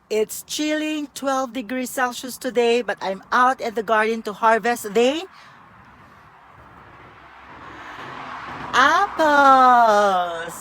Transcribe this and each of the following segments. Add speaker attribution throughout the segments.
Speaker 1: It's chilling 12 degrees Celsius today, but I'm out at the garden to harvest the apples.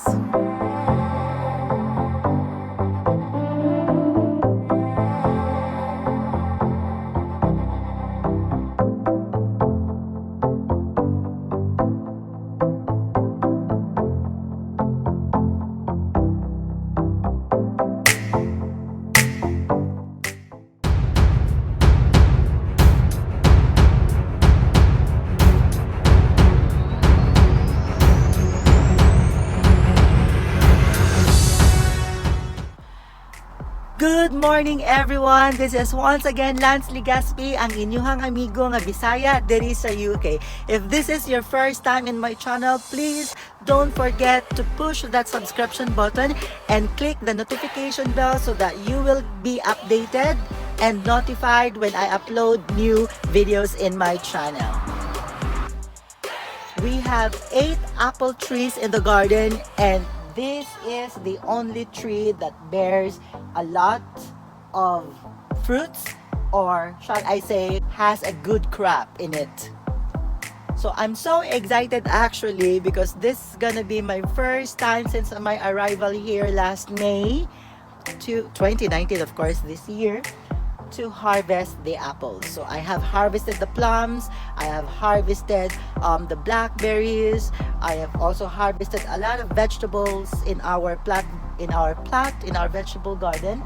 Speaker 1: Good morning everyone! This is once again Lance Ligaspi, ang inyong amigo nga Bisaya diri sa UK. If this is your first time in my channel, please don't forget to push that subscription button and click the notification bell so that you will be updated and notified when I upload new videos in my channel. We have 8 apple trees in the garden, and this is the only tree that bears a lot of fruits, or shall I say has a good crop in it. So I'm so excited actually, because this is gonna be my first time since my arrival here last May to 2019, of course, this year, to harvest the apples. So I have harvested the plums, I have harvested the blackberries, I have also harvested a lot of vegetables in our vegetable garden.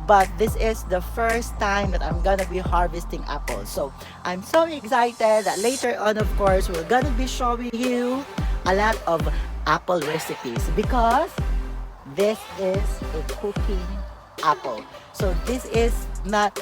Speaker 1: But this is the first time that I'm gonna be harvesting apples. So I'm so excited that later on, of course, we're gonna be showing you a lot of apple recipes, because this is a cooking apple. So this is not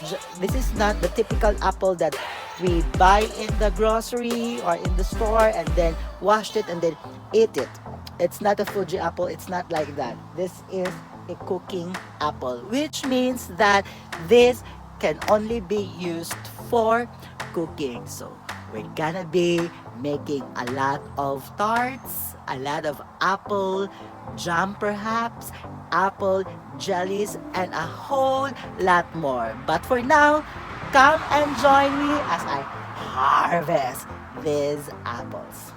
Speaker 1: the typical apple that we buy in the grocery or in the store and then washed it and then eat it. It's not a Fuji apple. It's not like that. This is a cooking apple, which means that this can only be used for cooking. So we're gonna be making a lot of tarts, a lot of apple jam perhaps, apple jellies, and a whole lot more. But for now, come and join me as I harvest these apples.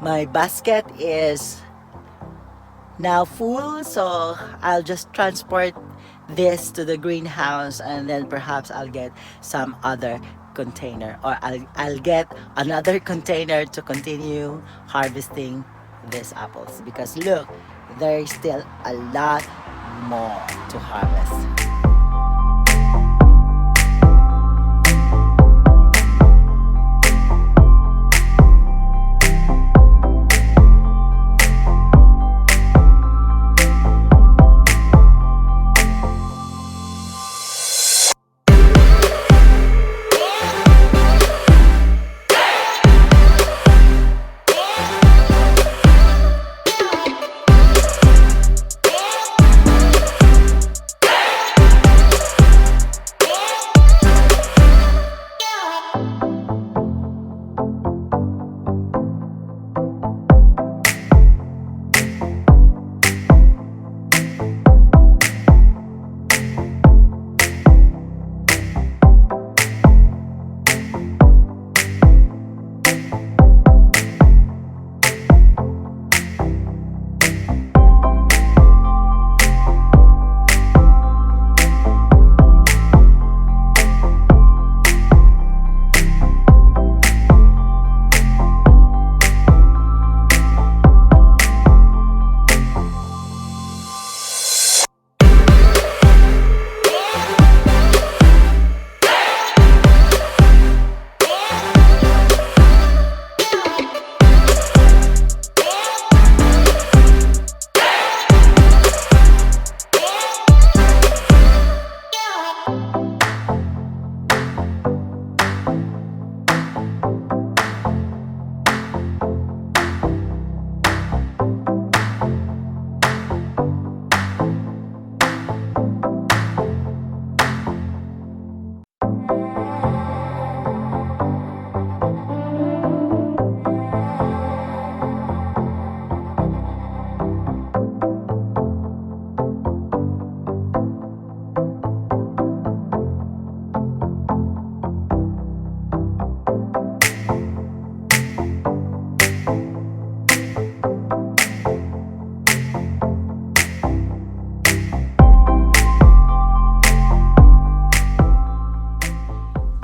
Speaker 1: My basket is now full, so I'll just transport this to the greenhouse, and then perhaps I'll get some other container, or I'll get another container to continue harvesting these apples because look, there's still a lot more to harvest.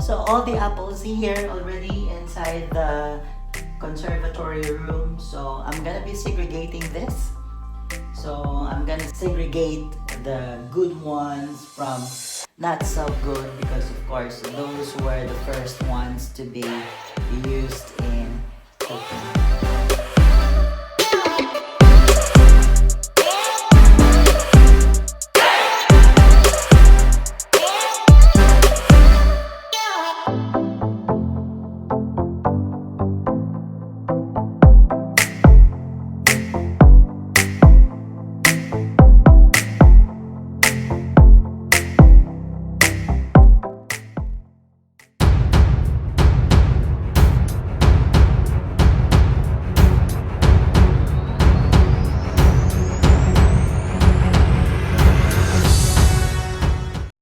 Speaker 1: So all the apples here already inside the conservatory room. So I'm gonna be segregating this. So I'm gonna segregate the good ones from not so good because of course those were the first ones to be used in cooking.